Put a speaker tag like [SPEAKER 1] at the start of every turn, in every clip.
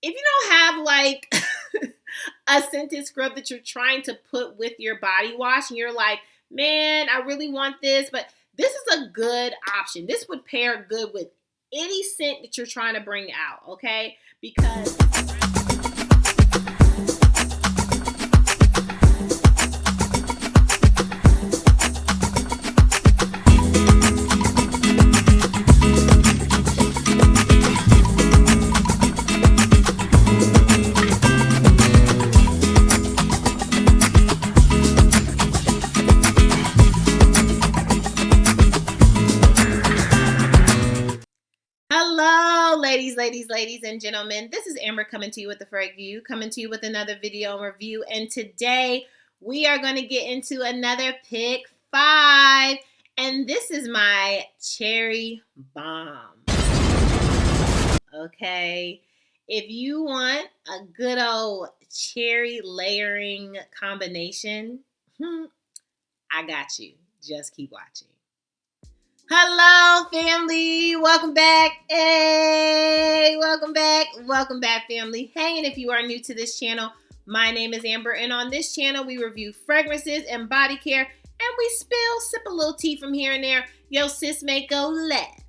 [SPEAKER 1] if you don't have like a scented scrub that you're trying to put with your body wash and you're like, man, I really want this, but this is a good option. This would pair good with any scent that you're trying to bring out, okay? Because hello, ladies and gentlemen. This is Amber coming to you with the Frag View, coming to you with another video and review. And today we are going to get into another pick 5. And this is my cherry bomb. Okay. If you want a good old cherry layering combination, I got you. Just keep watching. Hello, family. Welcome back. Hey, welcome back, family. Hey, and if you are new to this channel, my name is Amber, and on this channel, we review fragrances and body care, and we sip a little tea from here and there. Yo, sis may go left,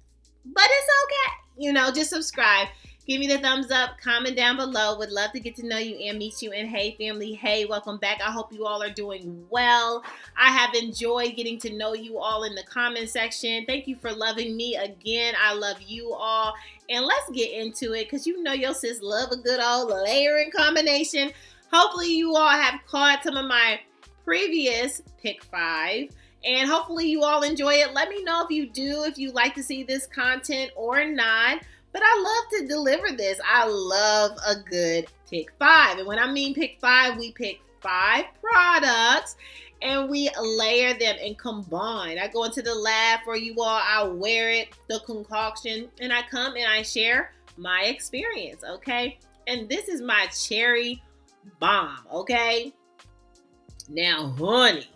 [SPEAKER 1] but it's okay. You know, just subscribe. Give me the thumbs up, comment down below. Would love to get to know you and meet you. And hey, family, hey, welcome back. I hope you all are doing well. I have enjoyed getting to know you all in the comment section. Thank you for loving me again. I love you all. And let's get into it because you know your sis love a good old layering combination. Hopefully you all have caught some of my previous pick 5. And hopefully you all enjoy it. Let me know if you do, if you like to see this content or not. But I love to deliver this. I love a good pick 5. And when I mean pick 5, we pick 5 products and we layer them and combine. I go into the lab for you all. I wear it, the concoction, and I come and I share my experience, okay? And this is my cherry bomb, okay? Now, honey,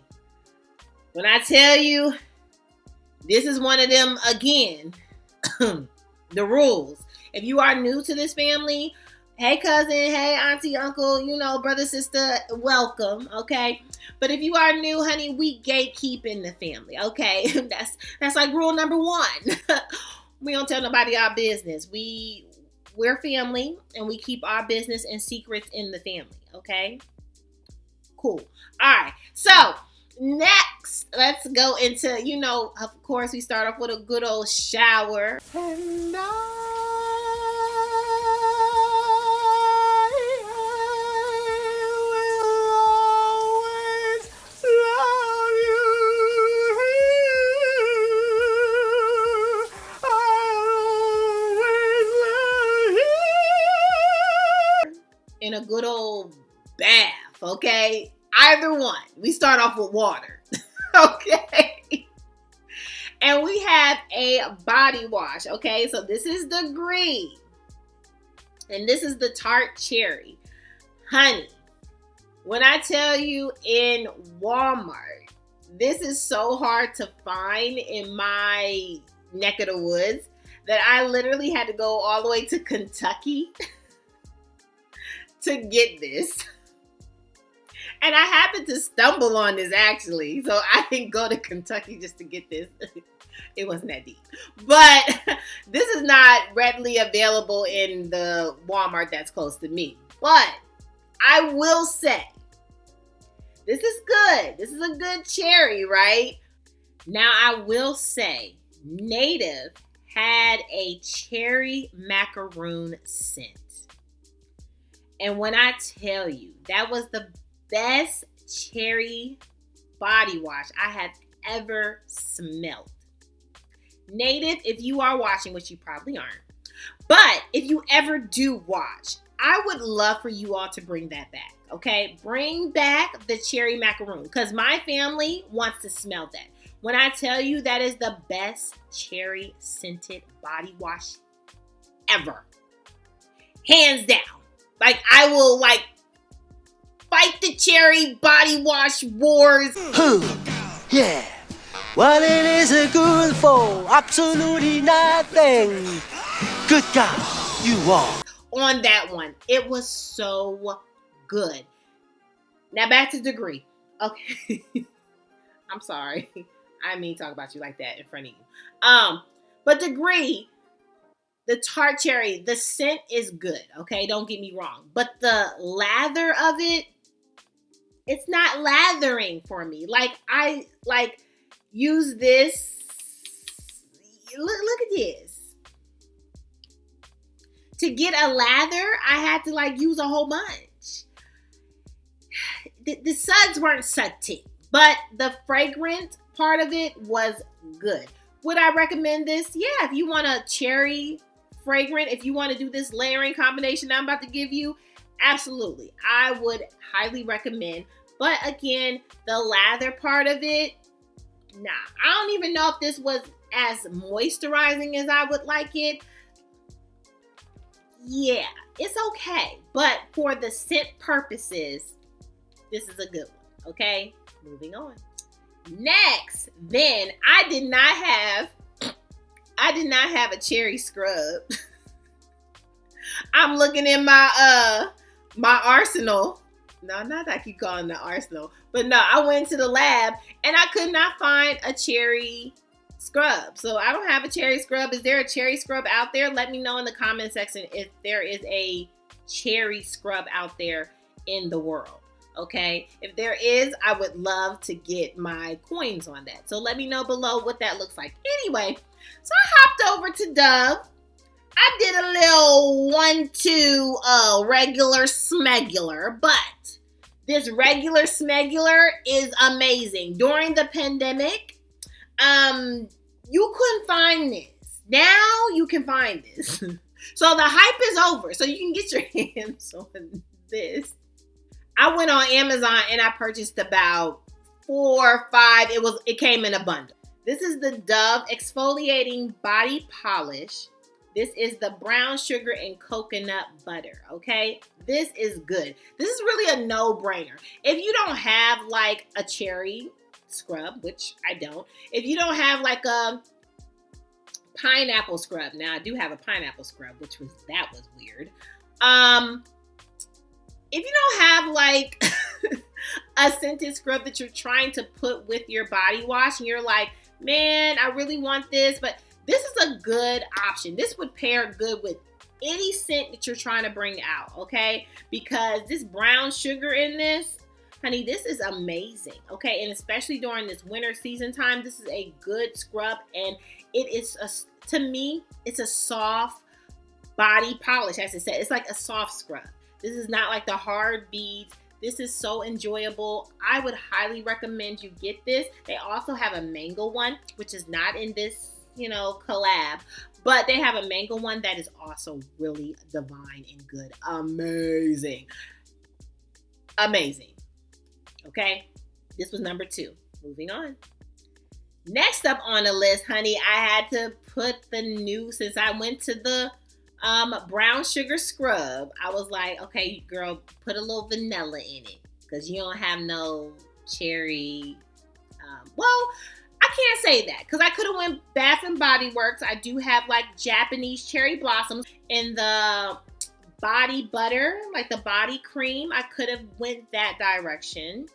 [SPEAKER 1] when I tell you this is one of them again, the rules. If you are new to this family, hey cousin, hey auntie, uncle, you know, brother, sister, welcome, okay? But if you are new, honey, we gatekeep in the family, okay? That's like rule number 1. We don't tell nobody our business. We're family and we keep our business and secrets in the family, okay? Cool. All right. So next, let's go into, you know, of course, we start off with a good old shower. And in a good old bath, okay? Either one. We start off with water, okay? And we have a body wash, okay? So this is the green. And this is the Tart Cherry. Honey, when I tell you in Walmart, this is so hard to find in my neck of the woods that I literally had to go all the way to Kentucky to get this. And I happened to stumble on this actually. So I didn't go to Kentucky just to get this. It wasn't that deep. But this is not readily available in the Walmart that's close to me. But I will say, this is good. This is a good cherry, right? Now I will say, Native had a cherry macaroon scent. And when I tell you, that was the best cherry body wash I have ever smelled. Native, if you are watching, which you probably aren't, but if you ever do watch, I would love for you all to bring that back, okay? Bring back the cherry macaroon because my family wants to smell that. When I tell you that is the best cherry scented body wash ever. Hands down. Like, I will, like, fight the cherry body wash wars.
[SPEAKER 2] Yeah. What it is good for? Absolutely nothing. Good God, you are.
[SPEAKER 1] on that one. It was so good. Now back to Degree. Okay. I'm sorry. I didn't mean to talk about you like that in front of you. But Degree, the tart cherry, the scent is good. Okay, don't get me wrong. But the lather of it, it's not lathering for me. Like I use this. Look at this. To get a lather, I had to use a whole bunch. The suds weren't sudsy, but the fragrance part of it was good. Would I recommend this? Yeah, if you want a cherry fragrant, if you want to do this layering combination I'm about to give you, absolutely. I would highly recommend. But again, the lather part of it, nah. I don't even know if this was as moisturizing as I would like it. Yeah, it's okay. But for the scent purposes, this is a good one. Okay, moving on. Next, then I did not have a cherry scrub. I'm looking in my my arsenal. No, not that I keep calling the arsenal, but no, I went to the lab and I could not find a cherry scrub. So I don't have a cherry scrub. Is there a cherry scrub out there? Let me know in the comment section if there is a cherry scrub out there in the world. Okay, if there is, I would love to get my coins on that. So let me know below what that looks like. Anyway, so I hopped over to Dove. I did a little 1-2 regular smegular, but this regular smegular is amazing. During the pandemic, you couldn't find this. Now you can find this. So the hype is over. So you can get your hands on this. I went on Amazon and I purchased about 4 or 5. It came in a bundle. This is the Dove Exfoliating Body Polish. This is the brown sugar and coconut butter, okay? This is good. This is really a no-brainer. If you don't have a cherry scrub, which I don't, if you don't have a pineapple scrub, now I do have a pineapple scrub, that was weird. If you don't have a scented scrub that you're trying to put with your body wash and you're like, man, I really want this, but this is a good option. This would pair good with any scent that you're trying to bring out, okay? Because this brown sugar in this, honey, this is amazing, okay? And especially during this winter season time, this is a good scrub, and it is, to me, it's a soft body polish, as I said. It's like a soft scrub. This is not like the hard beads. This is so enjoyable. I would highly recommend you get this. They also have a mango one, which is not in this, collab, but they have a mango one that is also really divine and good. Amazing. Amazing. Okay. This was number 2. Moving on. Next up on the list, honey, I had to put since I went to the brown sugar scrub, I was like, okay, girl, put a little vanilla in it because you don't have no cherry. Well, I can't say that because I could have went Bath and Body Works. I do have Japanese cherry blossoms in the body butter, the body cream. I could have went that direction.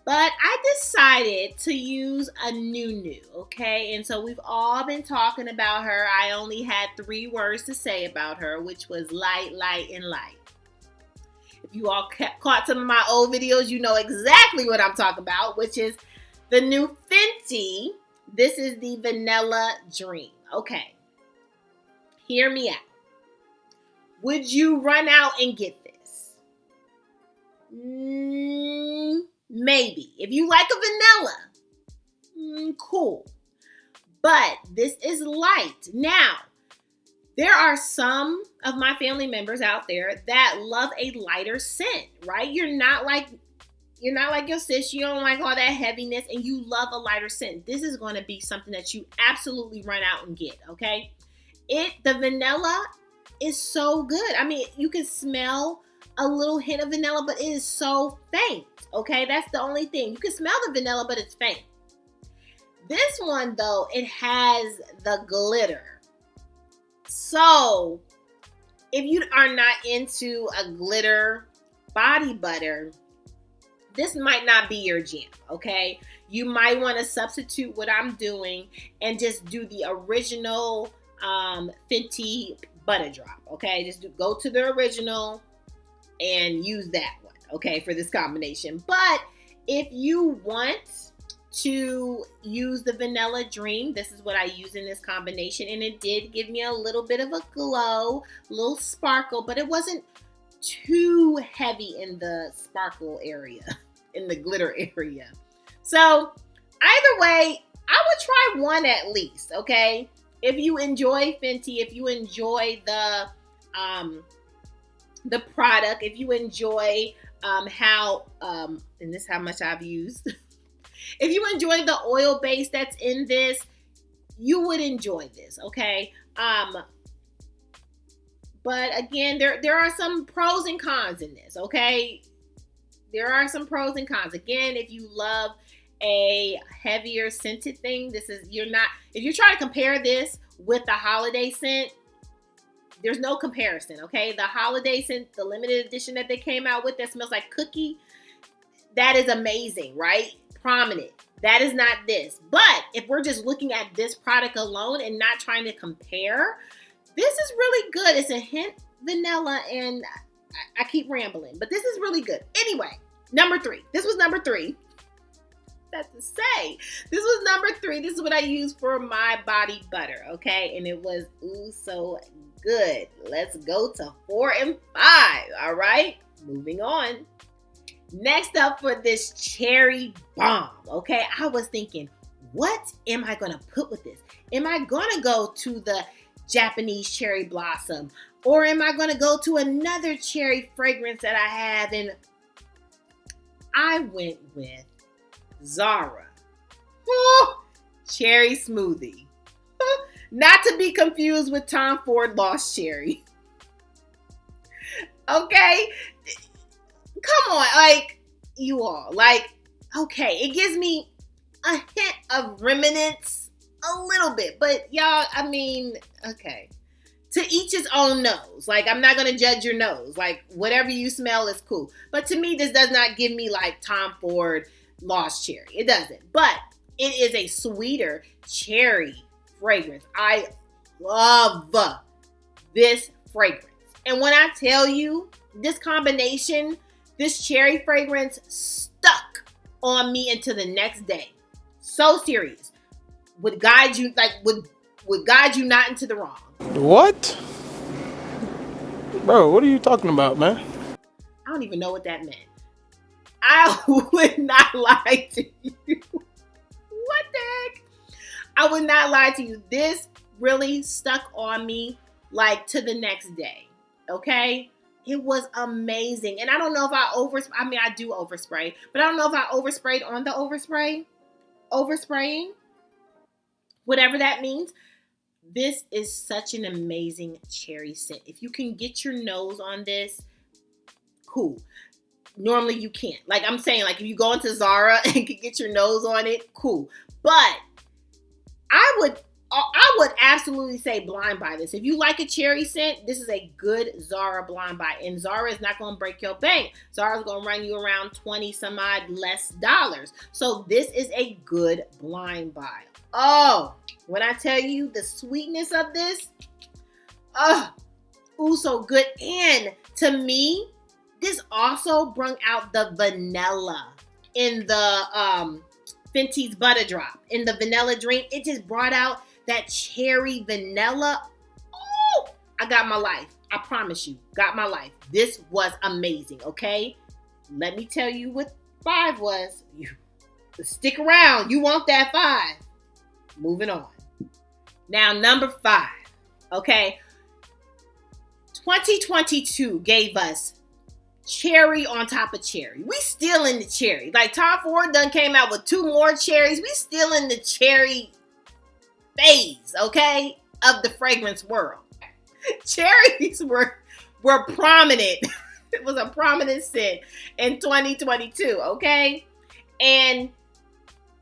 [SPEAKER 1] But I decided to use a new, okay? And so we've all been talking about her. I only had 3 words to say about her, which was light, light, and light. If you all caught some of my old videos, you know exactly what I'm talking about, which is the new Fenty. This is the Vanilla Dream. Okay. Hear me out. Would you run out and get this? Maybe. If you like a vanilla, cool. But this is light. Now, there are some of my family members out there that love a lighter scent, right? You're not like your sis. You don't like all that heaviness and you love a lighter scent. This is going to be something that you absolutely run out and get, okay? The vanilla is so good. I mean, you can smell a little hint of vanilla, but it is so faint, okay? That's the only thing. You can smell the vanilla, but it's faint. This one, though, it has the glitter. So, if you are not into a glitter body butter, this might not be your jam, okay? You might want to substitute what I'm doing and just do the original Fenty Butta Drop, okay? Just go to the original and use that one, okay, for this combination. But if you want to use the Vanilla Dream, this is what I use in this combination, and it did give me a little bit of a glow, a little sparkle, but it wasn't too heavy in the sparkle area, in the glitter area. So either way, I would try one at least, okay? If you enjoy Fenty, if you enjoy the product, if you enjoy how, and this is how much I've used. If you enjoy the oil base that's in this, you would enjoy this, okay? But again, there are some pros and cons in this, okay? There are some pros and cons. Again, if you love a heavier scented thing, if you're trying to compare this with the holiday scent, there's no comparison, okay? The holiday scent, the limited edition that they came out with that smells like cookie, that is amazing, right? Prominent. That is not this. But if we're just looking at this product alone and not trying to compare, this is really good. It's a hint vanilla, and I keep rambling, but this is really good. Anyway, number 3. This was number 3. That's to say. This was number 3. This is what I use for my body butter, okay? And it was so good. Let's go to 4 and 5, all right? Moving on. Next up for this cherry bomb, okay? I was thinking, what am I going to put with this? Am I going to go to the Japanese cherry blossom, or am I going to go to another cherry fragrance that I have? And I went with Zara cherry smoothie, not to be confused with Tom Ford Lost Cherry. Okay, come on, like, you all, like, okay, it gives me a hint of remnants, a little bit, but y'all, I mean, okay, to each his own nose. Like, I'm not gonna judge your nose. Like, whatever you smell is cool. But to me, this does not give me like Tom Ford Lost Cherry. It doesn't. But it is a sweeter cherry fragrance. I love this fragrance. And when I tell you, this combination, this cherry fragrance stuck on me until the next day. So serious. Would guide you, like, would guide you not into the wrong.
[SPEAKER 3] What? Bro, what are you talking about, man?
[SPEAKER 1] I don't even know what that meant. I would not lie to you. What the heck? I would not lie to you. This really stuck on me like to the next day. Okay? It was amazing. And I don't know if I do overspray, but I don't know if I oversprayed on the overspray. Overspraying. Whatever that means. This is such an amazing cherry scent. If you can get your nose on this, cool. Normally you can't. Like I'm saying, like if you go into Zara and can get your nose on it, cool. But I would absolutely say blind buy this. If you like a cherry scent, this is a good Zara blind buy. And Zara is not going to break your bank. Zara's going to run you around 20 some odd less dollars. So this is a good blind buy. Oh, when I tell you the sweetness of this, so good. And to me, this also brought out the vanilla in the Fenty's Butta Drop. In the Vanilla Dream, it just brought out that cherry vanilla. Oh, I got my life. I promise you, got my life. This was amazing, okay? Let me tell you what 5 was. You stick around. You want that 5. Moving on. Now, number 5, okay? 2022 gave us cherry on top of cherry. We still in the cherry. Like Tom Ford done came out with 2 more cherries. We still in the cherry phase, okay, of the fragrance world. Cherries were prominent. It was a prominent scent in 2022, okay? And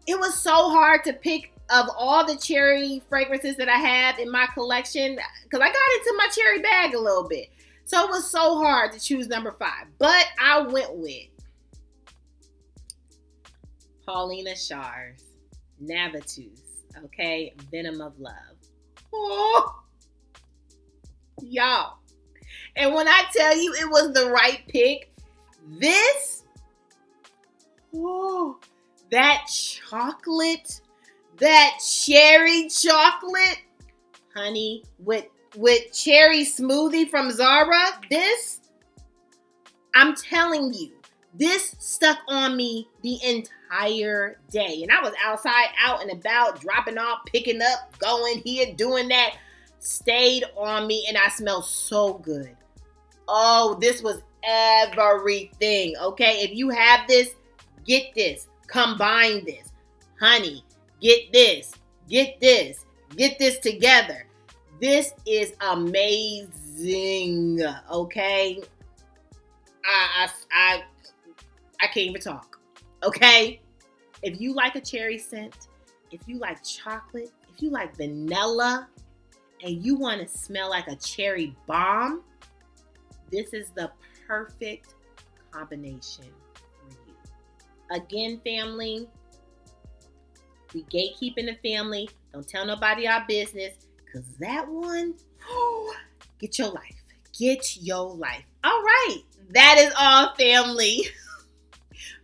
[SPEAKER 1] it was so hard to pick of all the cherry fragrances that I have in my collection, because I got into my cherry bag a little bit. So it was so hard to choose number 5. But I went with Paulina Shar's Navitus, okay? Venom of Love. Oh, y'all. And when I tell you it was the right pick, this, oh, that chocolate, that cherry chocolate, honey, with cherry smoothie from Zara, this, I'm telling you, this stuck on me the entire day. And I was outside, out and about, dropping off, picking up, going here, doing that. Stayed on me, and I smelled so good. Oh, this was everything, okay? If you have this, get this. Combine this. Honey, get this. Get this. Get this together. This is amazing, okay? I can't even talk, okay? If you like a cherry scent, if you like chocolate, if you like vanilla, and you want to smell like a cherry bomb, this is the perfect combination for you. Again, family, we gatekeeping the family. Don't tell nobody our business, because that one, get your life. Get your life. All right. That is all, family.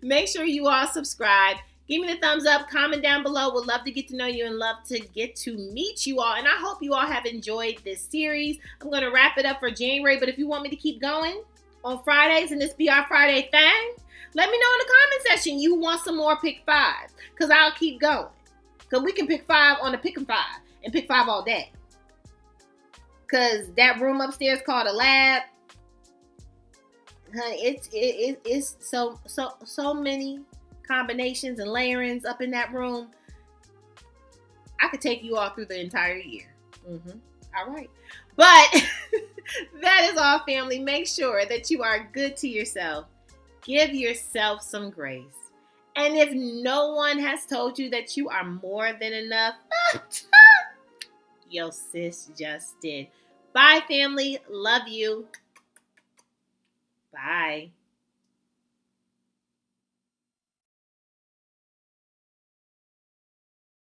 [SPEAKER 1] Make sure you all subscribe. Give me the thumbs up. Comment down below. Would love to get to know you and love to get to meet you all. And I hope you all have enjoyed this series. I'm going to wrap it up for January. But if you want me to keep going on Fridays and this be our Friday thing, let me know in the comment section you want some more pick 5s. Because I'll keep going. Because we can pick 5 on the pick 'em 5 and pick 5 all day. Because that room upstairs called a lab, honey, it's so many combinations and layerings up in that room. I could take you all through the entire year. All right. But that is all, family. Make sure that you are good to yourself. Give yourself some grace. And if no one has told you that you are more than enough, yo sis just did. Bye, family. Love you. Bye.